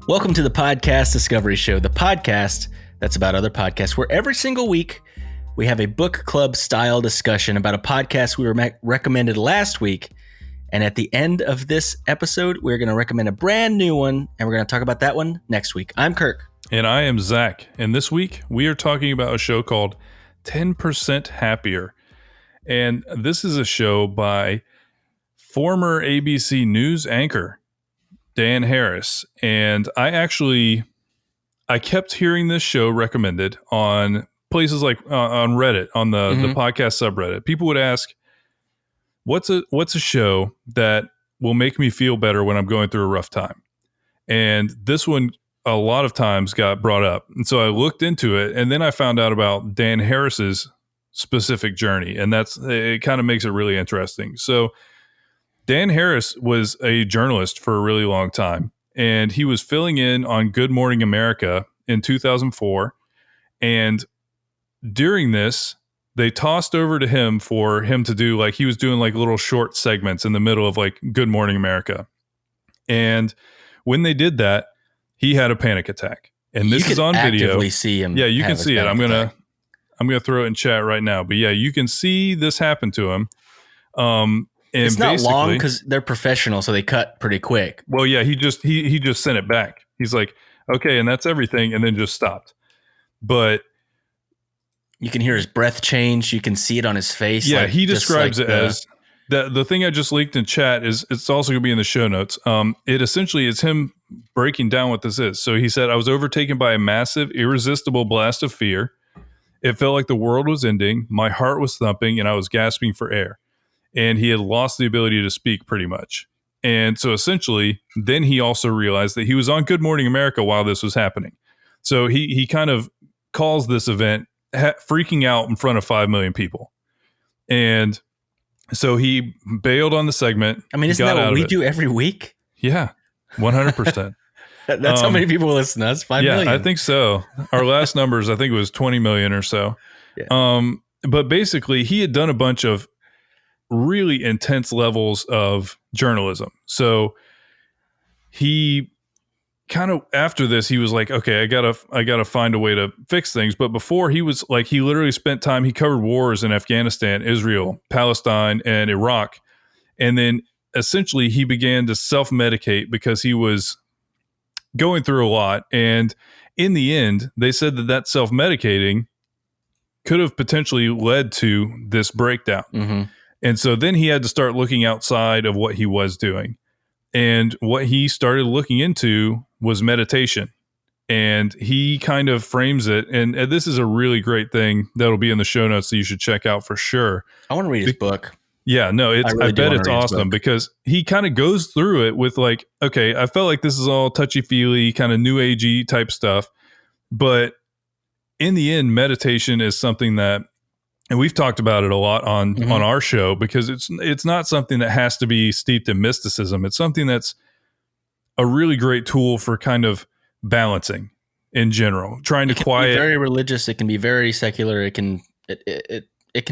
Welcome to the Podcast Discovery Show, the podcast that's about other podcasts, where every single week we have a book club style discussion about a podcast we were recommended last week. And at the end of this episode, we're going to recommend a brand new one, and we're going to talk about that one next week. I'm Kirk. And I am Zach. And this week we are talking about a show called 10% Happier. And this is a show by former ABC News anchor Dan Harris. And I kept hearing this show recommended on places like on Reddit, on the podcast subreddit. People would ask, what's a show that will make me feel better when I'm going through a rough time? And this one a lot of times got brought up. And so I looked into it, and then I found out about Dan Harris's specific journey. And it kind of makes it really interesting. So Dan Harris was a journalist for a really long time, and he was filling in on Good Morning America in 2004. And during this, they tossed over to him for him to do, like, he was doing like little short segments in the middle of like Good Morning America. And when they did that, he had a panic attack. And this is on video. See him. Yeah, you can see it. I'm gonna throw it in chat right now. But yeah, you can see this happen to him. And it's not long because they're professional, so they cut pretty quick. Well, yeah, he just sent it back. He's like, okay, and that's everything, and then just stopped. But you can hear his breath change. You can see it on his face. Yeah, he describes it as the thing I just leaked in chat is it's also going to be in the show notes. It essentially is him breaking down what this is. So he said, I was overtaken by a massive, irresistible blast of fear. It felt like the world was ending. My heart was thumping, and I was gasping for air. And he had lost the ability to speak pretty much. And so essentially, then he also realized that he was on Good Morning America while this was happening. So he kind of calls this event freaking out in front of 5 million people. And so he bailed on the segment. I mean, isn't that what we do every week? Yeah, 100%. That's how many people listen to us, 5 million. Yeah, I think so. Our last numbers, I think it was 20 million or so. Yeah. But basically, he had done a bunch of really intense levels of journalism. So he kind of, after this, he was like, okay, I gotta find a way to fix things. But before, he was like, he literally spent time, he covered wars in Afghanistan, Israel, Palestine, and Iraq. And then essentially he began to self-medicate because he was going through a lot. And in the end, they said that self-medicating could have potentially led to this breakdown. Mm-hmm. And so then he had to start looking outside of what he was doing. And what he started looking into was meditation. And he kind of frames it. And this is a really great thing that'll be in the show notes that you should check out for sure. I want to read his book. Yeah, no, I bet it's awesome because he kind of goes through it with like, okay, I felt like this is all touchy-feely, kind of new agey type stuff. But in the end, meditation is something that, and we've talked about it a lot on our show, because it's not something that has to be steeped in mysticism. It's something that's a really great tool for kind of balancing in general, trying to quiet. It can be very religious. It can be very secular. It can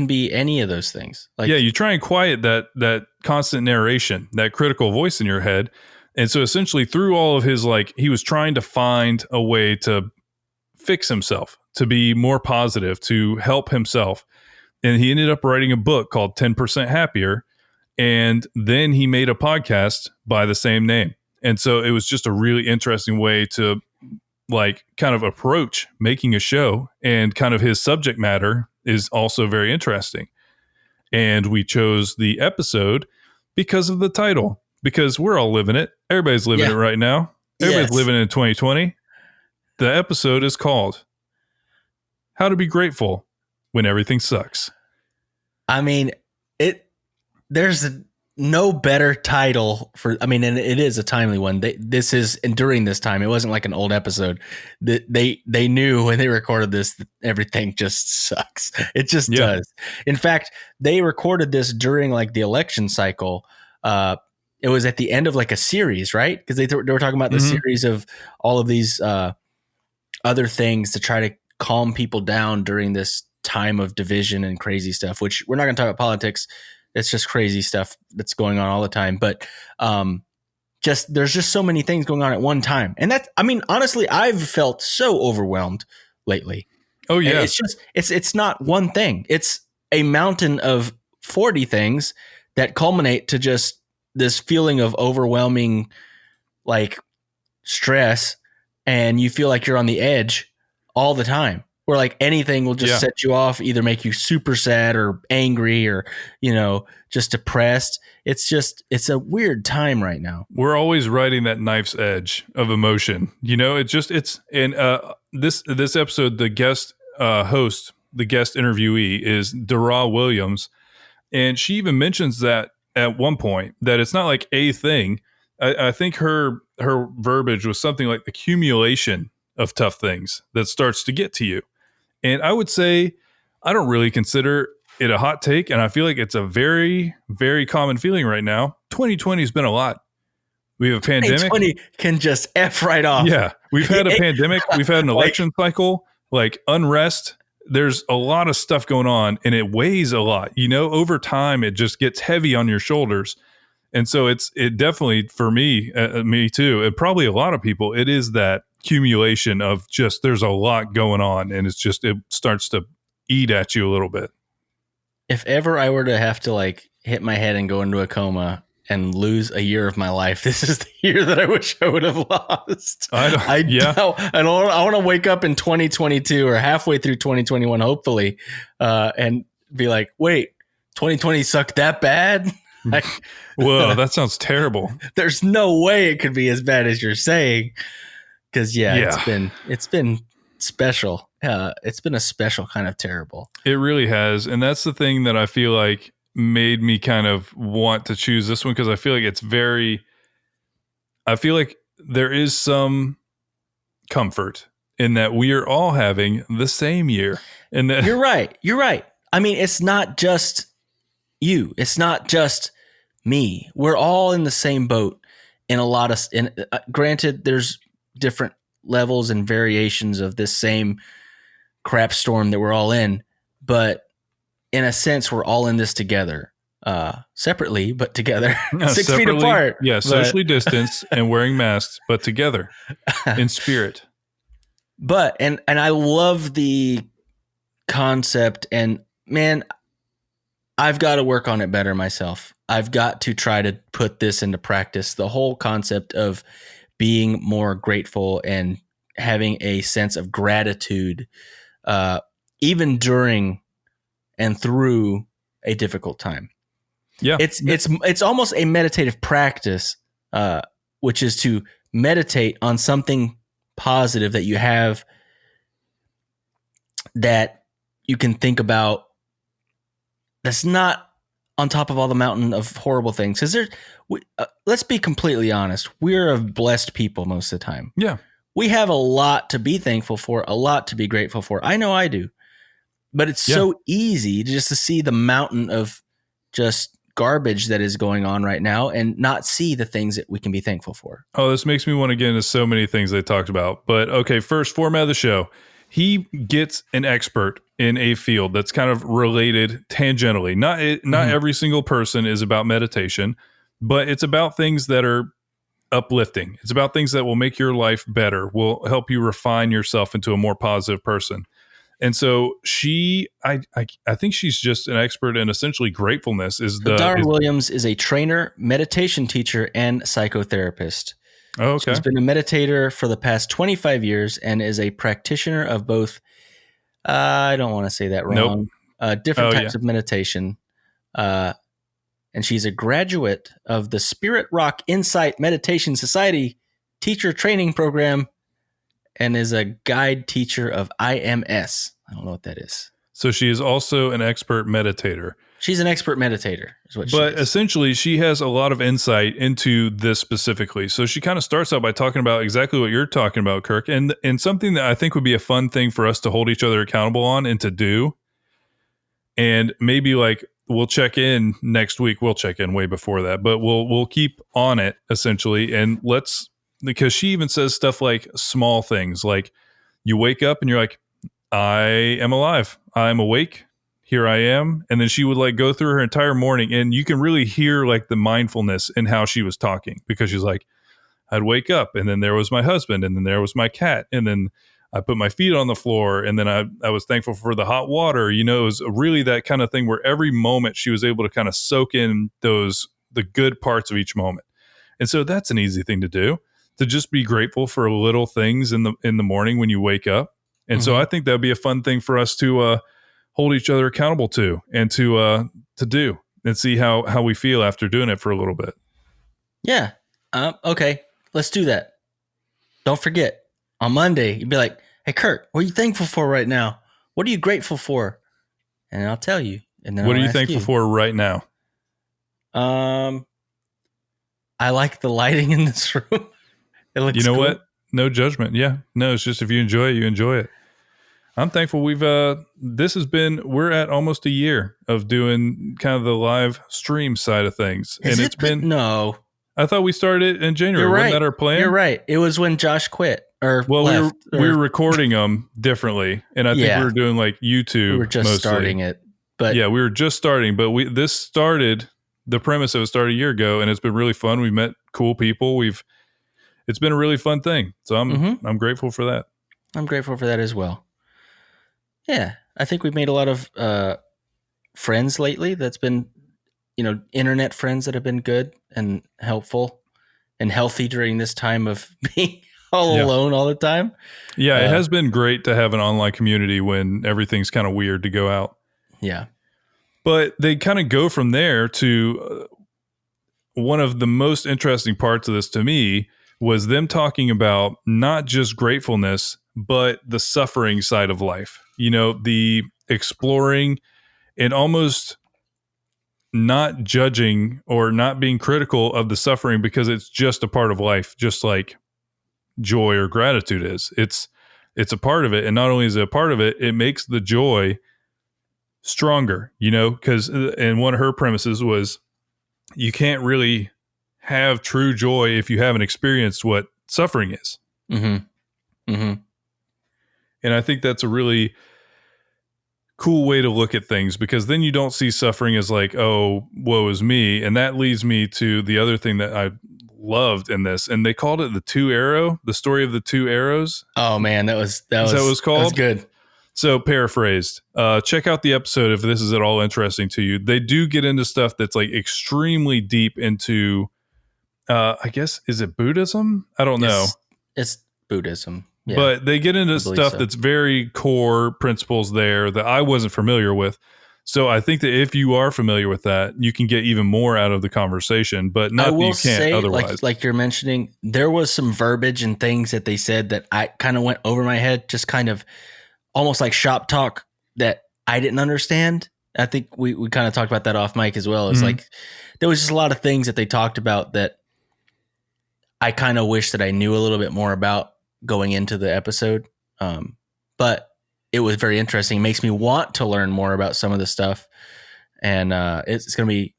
be any of those things. Like, yeah, you try and quiet that constant narration, that critical voice in your head. And so essentially through all of his, like, he was trying to find a way to fix himself, to be more positive, to help himself. And he ended up writing a book called 10% Happier. And then he made a podcast by the same name. And so it was just a really interesting way to, like, kind of approach making a show. And kind of his subject matter is also very interesting. And we chose the episode because of the title, because we're all living it. Everybody's living it right now. Everybody's living in 2020. The episode is called How to Be Grateful When Everything Sucks. I mean, there's no better title for, I mean, and it is a timely one. This is, and during this time, it wasn't like an old episode. They knew when they recorded this that everything just sucks. It just does. In fact, they recorded this during like the election cycle. It was at the end of like a series, right? Because they were talking about the series of all of these other things to try to calm people down during this time of division and crazy stuff, which we're not going to talk about politics. It's just crazy stuff that's going on all the time. But there's just so many things going on at one time. And honestly, I've felt so overwhelmed lately. Oh yeah. And it's not one thing. It's a mountain of 40 things that culminate to just this feeling of overwhelming like stress, and you feel like you're on the edge all the time, where like anything will just set you off, either make you super sad or angry or, just depressed. It's a weird time right now. We're always riding that knife's edge of emotion. This episode, the guest host, the guest interviewee is DaRa Williams. And she even mentions that at one point, that it's not like a thing. I think her verbiage was something like the accumulation of tough things that starts to get to you. And I would say I don't really consider it a hot take, and I feel like it's a very, very common feeling right now. 2020 has been a lot. We have a pandemic. 2020 can just F right off. Yeah. We've had a pandemic. We've had an election cycle, like unrest. There's a lot of stuff going on, and it weighs a lot. Over time, it just gets heavy on your shoulders. And so it definitely, for me too, and probably a lot of people, it is that accumulation of just, there's a lot going on, and it starts to eat at you a little bit. If ever I were to have to like hit my head and go into a coma and lose a year of my life, this is the year that I wish I would have lost. I want to wake up in 2022 or halfway through 2021, hopefully, and be like, wait, 2020 sucked that bad? Whoa, that sounds terrible. There's no way it could be as bad as you're saying. Because it's been special. It's been a special kind of terrible. It really has. And that's the thing that I feel like made me kind of want to choose this one, because I feel like I feel like there is some comfort in that we are all having the same year. And that You're right. I mean, it's not just you. It's not just me. We're all in the same boat in a lot of, granted, there's different levels and variations of this same crap storm that we're all in, but in a sense, we're all in this together, separately, but together, 6 feet apart. Yeah. Socially distanced and wearing masks, but together in spirit. But, and I love the concept, and man, I've got to work on it better myself. I've got to try to put this into practice. The whole concept of being more grateful and having a sense of gratitude, even during and through a difficult time. Yeah. It's almost a meditative practice, which is to meditate on something positive that you have, that you can think about, that's not on top of all the mountain of horrible things. Because let's be completely honest, we're a blessed people most of the time. Yeah. We have a lot to be thankful for, a lot to be grateful for. I know I do. But it's so easy to see the mountain of just garbage that is going on right now and not see the things that we can be thankful for. Oh, this makes me want to get into so many things they talked about. But okay, first, format of the show. He gets an expert in a field that's kind of related tangentially. Not every single person is about meditation, but it's about things that are uplifting. It's about things that will make your life better, will help you refine yourself into a more positive person. And so I think she's just an expert in essentially gratefulness. DaRa Williams is a trainer, meditation teacher, and psychotherapist. Oh, okay. She's been a meditator for the past 25 years and is a practitioner of both. I don't want to say that wrong. Nope. Different types of meditation. And she's a graduate of the Spirit Rock Insight Meditation Society teacher training program, and is a guide teacher of IMS. I don't know what that is. So she is also an expert meditator. She's an expert meditator, is what she is. But essentially, she has a lot of insight into this specifically. So she kind of starts out by talking about exactly what you're talking about, Kirk, and something that I think would be a fun thing for us to hold each other accountable on and to do. And maybe like we'll check in next week. We'll check in way before that, but we'll keep on it essentially. And because she even says stuff like small things, like you wake up and you're like, I am alive. I'm awake. here I am. And then she would like go through her entire morning, and you can really hear like the mindfulness in how she was talking, because she's like, I'd wake up and then there was my husband and then there was my cat. And then I put my feet on the floor and then I was thankful for the hot water. You know, it was really that kind of thing where every moment she was able to kind of soak in the good parts of each moment. And so that's an easy thing to do, to just be grateful for little things in the morning when you wake up. And so I think that'd be a fun thing for us to hold each other accountable to, and to do, and see how we feel after doing it for a little bit. Yeah. Okay. Let's do that. Don't forget, on Monday, you'd be like, hey, Kurt, what are you thankful for right now? What are you grateful for? And I'll tell you. And then what I'll are you ask thankful for right now? I like the lighting in this room. It looks cool. What? No judgment. Yeah. No, it's just if you enjoy it, you enjoy it. I'm thankful we're at almost a year of doing kind of the live stream side of things. Has it's been no. I thought we started in January. You're right. Wasn't that our plan? You're right. It was when Josh quit or left. We were recording them differently, and I think we were doing like YouTube. We were just mostly. starting it, but yeah, we were just starting. But this started, the premise of it started a year ago, and it's been really fun. We've met cool people. It's been a really fun thing. So I'm grateful for that. I'm grateful for that as well. Yeah, I think we've made a lot of friends lately. That's been, internet friends that have been good and helpful and healthy during this time of being all alone all the time. Yeah, it has been great to have an online community when everything's kind of weird to go out. Yeah. But they kind of go from there to one of the most interesting parts of this to me was them talking about not just gratefulness, but the suffering side of life. The exploring and almost not judging or not being critical of the suffering, because it's just a part of life, just like joy or gratitude is. It's a part of it. And not only is it a part of it, it makes the joy stronger, and one of her premises was you can't really have true joy if you haven't experienced what suffering is. Mm-hmm. Mm-hmm. And I think that's a really cool way to look at things, because then you don't see suffering as like, oh, woe is me. And that leads me to the other thing that I loved in this. And they called it the story of the two arrows. Oh man, that was what it was called? That was good. So paraphrased, check out the episode if this is at all interesting to you. They do get into stuff that's like extremely deep into, I guess, is it Buddhism? I don't know. It's Buddhism. Yeah, but they get into stuff that's very core principles there that I wasn't familiar with. So I think that if you are familiar with that, you can get even more out of the conversation, but not that you can't otherwise. Like you're mentioning, there was some verbiage and things that they said that I kind of went over my head, just kind of almost like shop talk that I didn't understand. I think we kind of talked about that off mic as well. It's like there was just a lot of things that they talked about that I kind of wish that I knew a little bit more about going into the episode. But it was very interesting. It makes me want to learn more about some of the stuff. And it's going to be,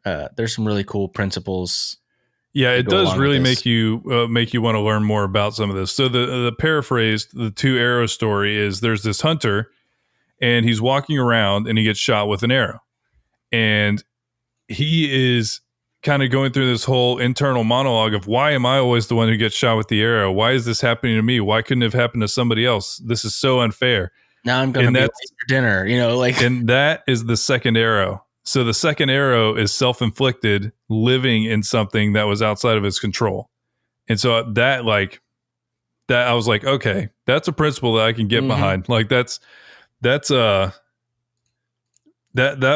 there's some really cool principles. Yeah, it does really make you want to learn more about some of this. So the paraphrased, the two arrow story is there's this hunter and he's walking around and he gets shot with an arrow. And he is kind of going through this whole internal monologue of, why am I always the one who gets shot with the arrow? Why is this happening to me? Why couldn't it have happened to somebody else? This is so unfair. Now I'm going to be late for dinner, And that is the second arrow. So the second arrow is self-inflicted, living in something that was outside of his control. And so that I was like, okay, that's a principle that I can get behind. Like that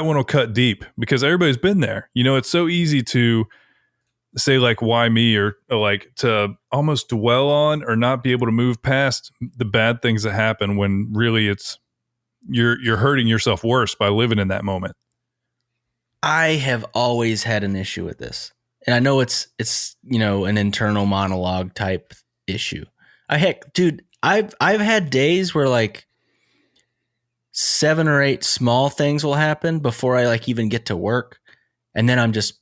one will cut deep, because everybody's been there. It's so easy to say like, why me, or like to almost dwell on or not be able to move past the bad things that happen, when really it's you're hurting yourself worse by living in that moment. I have always had an issue with this, and I know it's an internal monologue type issue. I've had days where like 7 or 8 small things will happen before I like even get to work, and then I'm just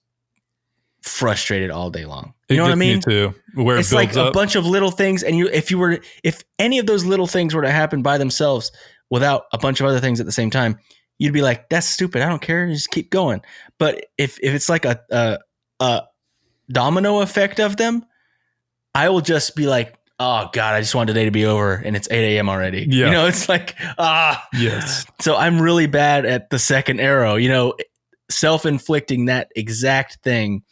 frustrated all day long. You know what I mean? Me too. Where it's like a bunch of little things, and if any of those little things were to happen by themselves, without a bunch of other things at the same time, you'd be like, that's stupid. I don't care. Just keep going. But if it's like a domino effect of them, I will just be like, oh God, I just want today to be over and it's 8 a.m. already. Yeah. You know, it's like, Yes. So I'm really bad at the second arrow, you know, self-inflicting that exact thing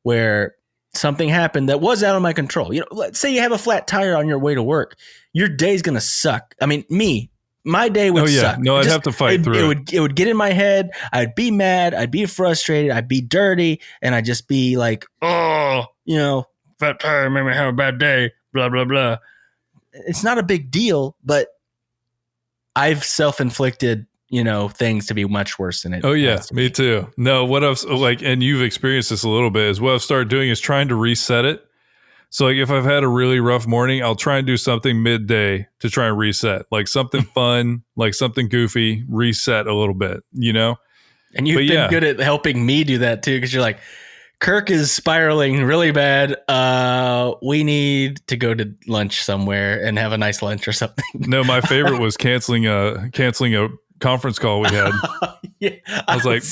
where something happened that was out of my control. You know, let's say you have a flat tire on your way to work. Your day's going to suck. I mean, my day would suck. No, I'd have to fight through it. It would get in my head. I'd be mad. I'd be frustrated. I'd be dirty. And I'd just be like, oh, you know, flat tire made me have a bad day. Blah, blah, blah. It's not a big deal, but I've self-inflicted, you know, things to be much worse than it. Oh yeah, me too. No, what I've like, and you've experienced this a little bit, is what I've started doing is trying to reset it. So like if I've had a really rough morning, I'll try and do something midday to try and reset, like something fun, like something goofy, reset a little bit, you know? And you've been good at helping me do that too, because you're like, Kirk is spiraling really bad. We need to go to lunch somewhere and have a nice lunch or something. No, my favorite was canceling a conference call we had. Yeah, I was like,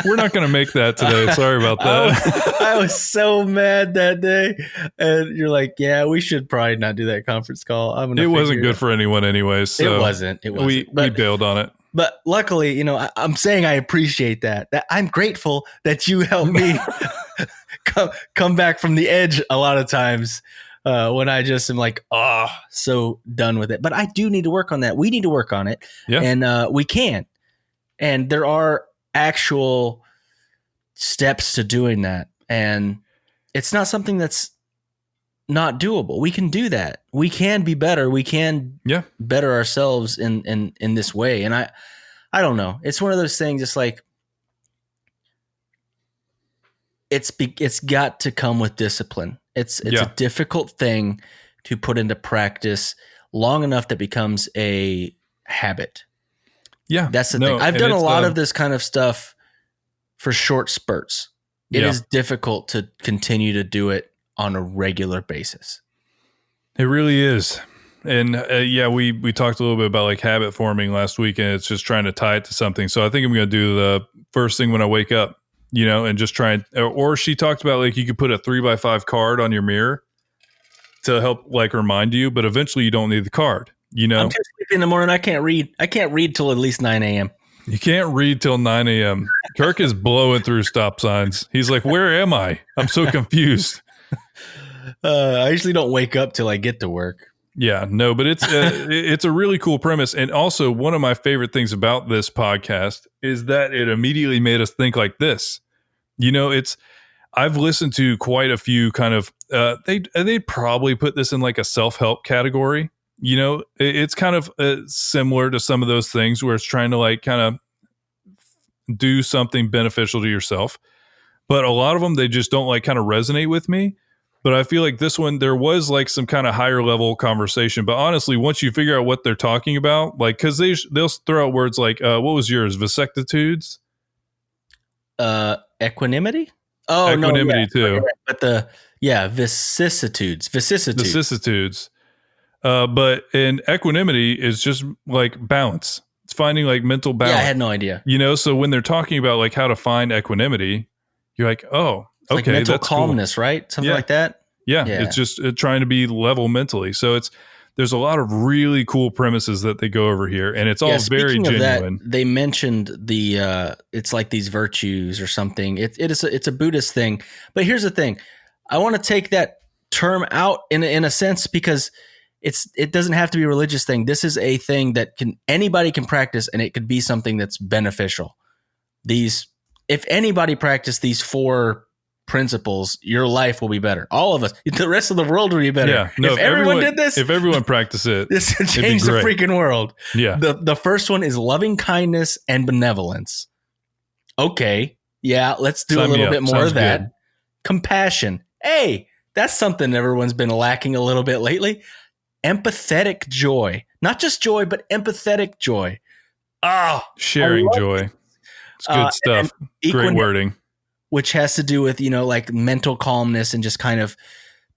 we're not going to make that today. Sorry about that. I was so mad that day. And you're like, yeah, we should probably not do that conference call. It wasn't good for anyone anyways. So it wasn't. We bailed on it. But luckily, you know, I'm saying I appreciate that. I'm grateful that you helped me come back from the edge a lot of times when I just am like, so done with it. But I do need to work on that. We need to work on it. Yeah. And we can. And there are actual steps to doing that. And it's not something that's not doable. We can do that. We can be better. We can better ourselves in this way. And I don't know. It's one of those things. It's like, it's got to come with discipline. It's a difficult thing to put into practice long enough that becomes a habit. Yeah. That's the thing. I've done a lot of this kind of stuff for short spurts. It is difficult to continue to do it on a regular basis. It really is. And we talked a little bit about like habit forming last week, and it's just trying to tie it to something. So I think I'm going to do the first thing when I wake up, you know, and just try and, or she talked about like you could put a 3x5 card on your mirror to help like remind you, but eventually you don't need the card, you know. I'm too sleepy in the morning. I can't read till at least 9 a.m. You can't read till 9 a.m. Kirk is blowing through stop signs. He's like, where am I? I'm so confused. I usually don't wake up till I get to work. Yeah, no, but it's a really cool premise. And also one of my favorite things about this podcast is that it immediately made us think like this. You know, I've listened to quite a few kind of, they probably put this in like a self-help category. You know, it's kind of similar to some of those things where it's trying to like kind of do something beneficial to yourself. But a lot of them, they just don't like kind of resonate with me. But I feel like this one, there was like some kind of higher level conversation. But honestly, once you figure out what they're talking about, like, because they'll throw out words like, what was yours? Vasectitudes? Equanimity? Oh, equanimity too. But vicissitudes. But in equanimity is just like balance. It's finding like mental balance. Yeah, I had no idea. You know, so when they're talking about like how to find equanimity, you're like, oh, it's like okay, mental that's calmness, cool. Right? Something like that. Yeah, it's just trying to be level mentally. So there's a lot of really cool premises that they go over here, and it's all very genuine. That, they mentioned it's like these virtues or something. It's a Buddhist thing. But here's the thing: I want to take that term out in a sense because it doesn't have to be a religious thing. This is a thing that anybody can practice, and it could be something that's beneficial. If anybody practiced these 4 principles, your life will be better. All of us, the rest of the world will be better. Yeah, no, if everyone did this, if everyone practiced it, this would change the freaking world. Yeah. The first one is loving kindness and benevolence. Okay, yeah, let's do a little bit more of that. Good. Compassion. Hey, that's something everyone's been lacking a little bit lately. Empathetic joy, not just joy, but empathetic joy. Sharing joy. It's good stuff. Great wording. Which has to do with, you know, like mental calmness and just kind of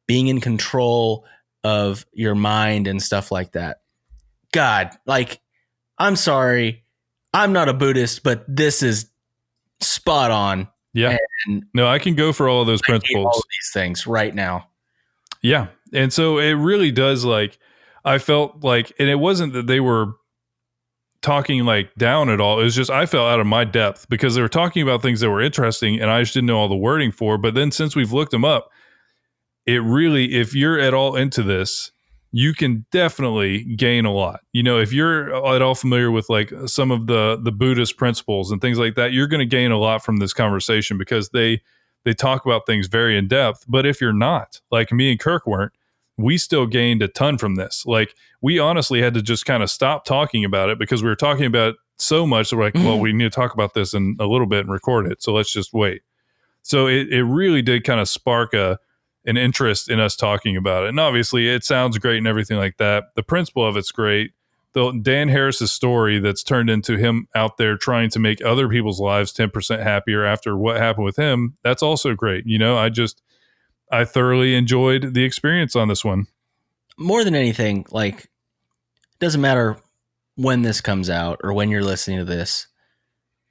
being in control of your mind and stuff like that. God, like I'm sorry. I'm not a Buddhist, but this is spot on. Yeah. And No, I can go for all of those I hate principles. all of these things right now. Yeah. And so it really does, like, I felt like, and it wasn't that they were talking like down at all. It was just, I fell out of my depth because they were talking about things that were interesting and I just didn't know all the wording for. But then since we've looked them up, it really, if you're at all into this, you can definitely gain a lot. You know, if you're at all familiar with like some of the Buddhist principles and things like that, you're going to gain a lot from this conversation because they talk about things very in depth. But if you're not, like me and Kirk weren't, we still gained a ton from this. Like, we honestly had to just kind of stop talking about it because we were talking about it so much that we're like, well, we need to talk about this in a little bit and record it. So let's just wait. So it really did kind of spark an interest in us talking about it. And obviously it sounds great and everything like that. The principle of it's great. Though Dan Harris's story that's turned into him out there trying to make other people's lives 10% happier after what happened with him, that's also great. You know, I thoroughly enjoyed the experience on this one. More than anything, like, it doesn't matter when this comes out or when you're listening to this.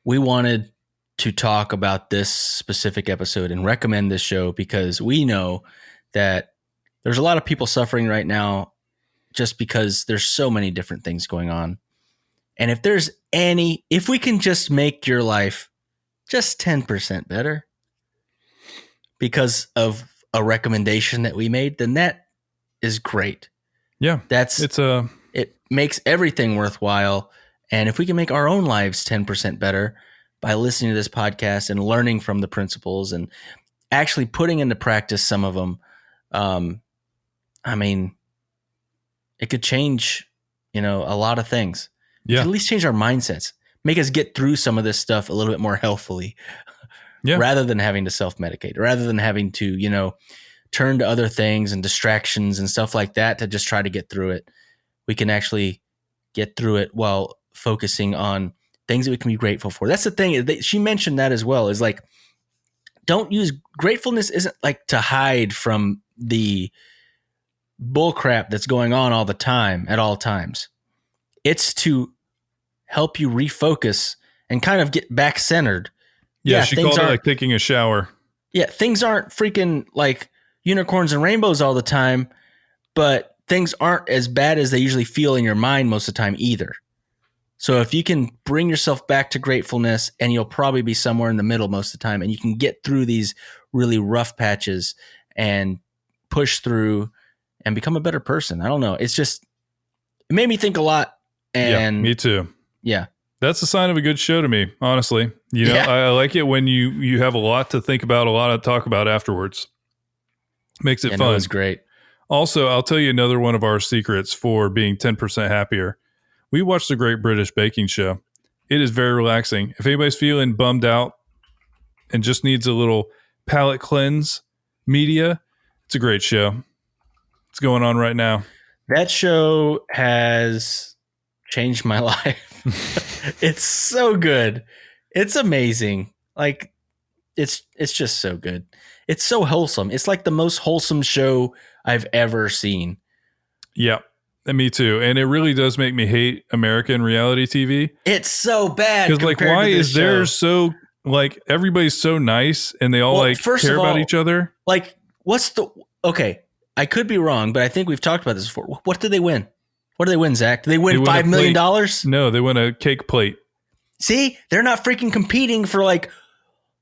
We wanted to talk about this specific episode and recommend this show because we know that there's a lot of people suffering right now just because there's so many different things going on. And if we can just make your life just 10% better because of a recommendation that we made, then that is great. Yeah. It makes everything worthwhile. And if we can make our own lives 10% better by listening to this podcast and learning from the principles and actually putting into practice some of them, I mean, it could change, a lot of things. Yeah. It could at least change our mindsets, make us get through some of this stuff a little bit more healthfully. Yeah. Rather than having to self-medicate, rather than having to, turn to other things and distractions and stuff like that to just try to get through it. We can actually get through it while focusing on things that we can be grateful for. That's the thing. She mentioned that as well, is like, gratefulness isn't like to hide from the bullcrap that's going on all the time at all times. It's to help you refocus and kind of get back centered. Yeah, she called it like taking a shower. Yeah, things aren't freaking like unicorns and rainbows all the time, but things aren't as bad as they usually feel in your mind most of the time either. So if you can bring yourself back to gratefulness, and you'll probably be somewhere in the middle most of the time, and you can get through these really rough patches and push through and become a better person. I don't know. It made me think a lot. And yeah, me too. Yeah. That's a sign of a good show to me, honestly. I like it when you have a lot to think about, a lot to talk about afterwards. Makes it fun. It was great. Also, I'll tell you another one of our secrets for being 10% happier. We watched the Great British Baking Show. It is very relaxing. If anybody's feeling bummed out and just needs a little palate cleanse media, it's a great show. It's going on right now. That show has changed my life. It's so good. It's amazing. Like, it's just so good. It's so wholesome. It's like the most wholesome show I've ever seen. Yeah, and me too. And it really does make me hate American reality TV. It's so bad. Because like, why is there so like everybody's so nice and they all care about each other? Like, okay? I could be wrong, but I think we've talked about this before. What did they win? What did they win, Zach? Did they win $5 million? No, they win a cake plate. See, they're not freaking competing for like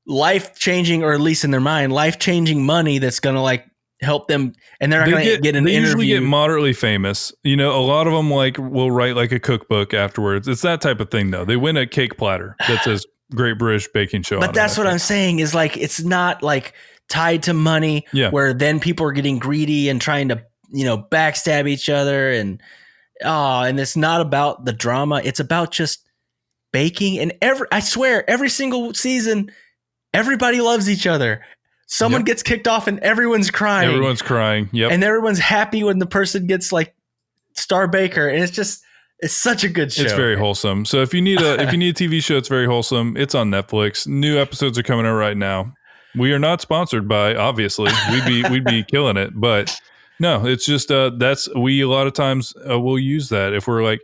life-changing, or at least in their mind, life-changing money that's going to like help them. And they're not going to get an interview. They usually get moderately famous. A lot of them like will write like a cookbook afterwards. It's that type of thing though. They win a cake platter that says Great British Baking Show. But that's what I'm saying is like, it's not like tied to money where then people are getting greedy and trying to, backstab each other. And it's not about the drama. It's about just baking. And I swear every single season, everybody loves each other. Someone gets kicked off and everyone's crying. Yep. And everyone's happy when the person gets like star baker. And it's such a good show. It's very wholesome. So if you need a TV show, it's very wholesome. It's on Netflix. New episodes are coming out right now. We are not sponsored by, obviously. We'd be killing it, but no, it's just we a lot of times we'll use that if we're like,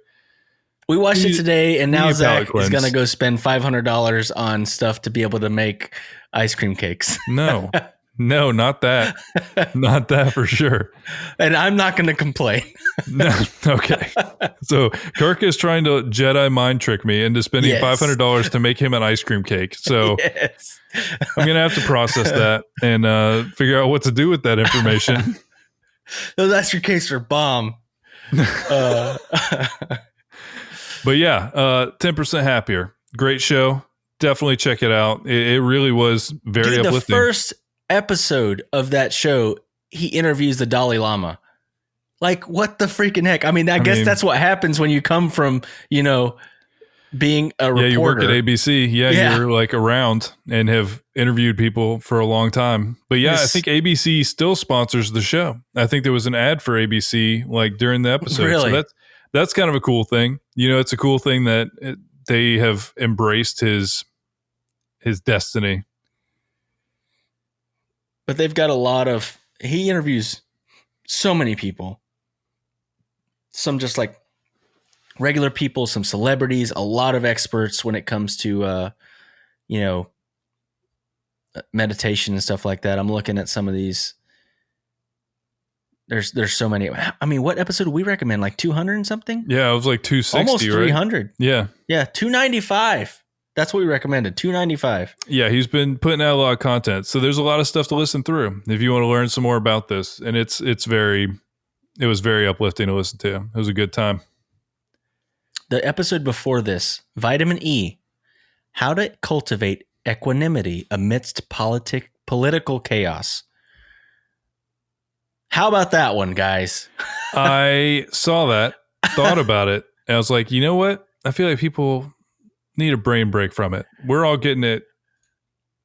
We watched it today, and now need Zach palate is cleanse. going to go spend $500 on stuff to be able to make ice cream cakes. No, not that. Not that for sure. And I'm not going to complain. No. Okay. So Kirk is trying to Jedi mind trick me into spending Yes. $500 to make him an ice cream cake. So Yes. I'm going to have to process that and figure out what to do with that information. Those ice cream cakes are bomb. But yeah, 10% Happier. Great show. Definitely check it out. It really was very Dude, uplifting. the first episode of that show, he interviews the Dalai Lama. Like, what the freaking heck? I mean, I guess that's what happens when you come from, being a reporter. Yeah, you work at ABC. Yeah, you're like around and have interviewed people for a long time. But yeah, I think ABC still sponsors the show. I think there was an ad for ABC like during the episode. Really? So that's kind of a cool thing. It's a cool thing that they have embraced his destiny. But they've got he interviews so many people. Some just like regular people, some celebrities, a lot of experts when it comes to, meditation and stuff like that. I'm looking at some of these. There's so many. I mean, what episode do we recommend? Like 200 and something? Yeah, it was like 260, almost right? 300. Yeah. Yeah, 295. That's what we recommended, 295. Yeah, he's been putting out a lot of content. So there's a lot of stuff to listen through if you want to learn some more about this. And it was very uplifting to listen to. It was a good time. The episode before this, Vitamin E, how to cultivate equanimity amidst political chaos. How about that one, guys? I saw that, thought about it, and I was like, you know what? I feel like people need a brain break from it. We're all getting it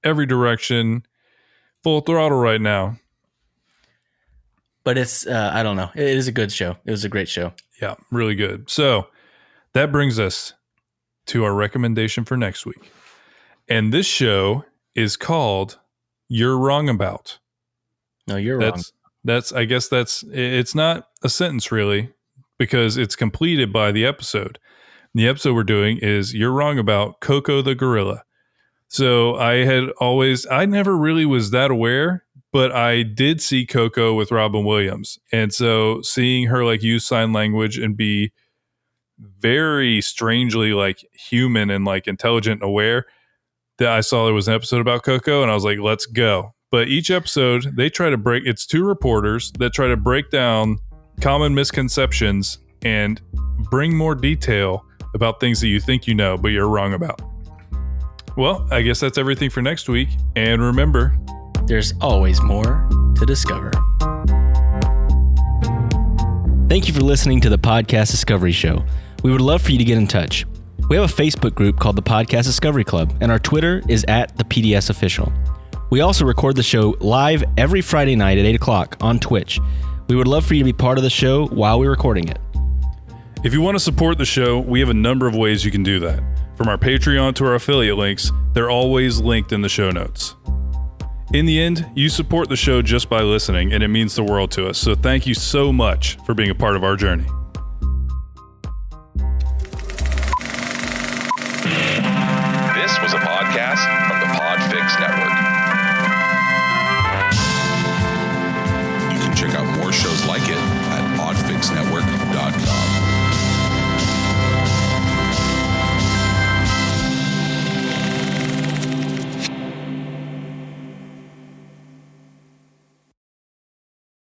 every direction, full throttle right now. But it's, I don't know. It is a good show. It was a great show. Yeah, really good. So that brings us to our recommendation for next week. And this show is called You're Wrong About. No, you're wrong. It's not a sentence really, because it's completed by the episode. The episode we're doing is You're Wrong About Coco the Gorilla. So I never really was that aware, but I did see Coco with Robin Williams. And so seeing her like use sign language and be very strangely like human and like intelligent and aware, that I saw there was an episode about Coco and I was like, let's go. But each episode, they try to it's two reporters that try to break down common misconceptions and bring more detail about things that you think you know, but you're wrong about. Well, I guess that's everything for next week. And remember, there's always more to discover. Thank you for listening to the Podcast Discovery Show. We would love for you to get in touch. We have a Facebook group called the Podcast Discovery Club, and our Twitter is @thepdsofficial. We also record the show live every Friday night at 8 o'clock on Twitch. We would love for you to be part of the show while we're recording it. If you want to support the show, we have a number of ways you can do that. From our Patreon to our affiliate links, they're always linked in the show notes. In the end, you support the show just by listening, and it means the world to us. So thank you so much for being a part of our journey. This was a podcast from the Podfix Network. You can check out more shows like it at podfixnetwork.com.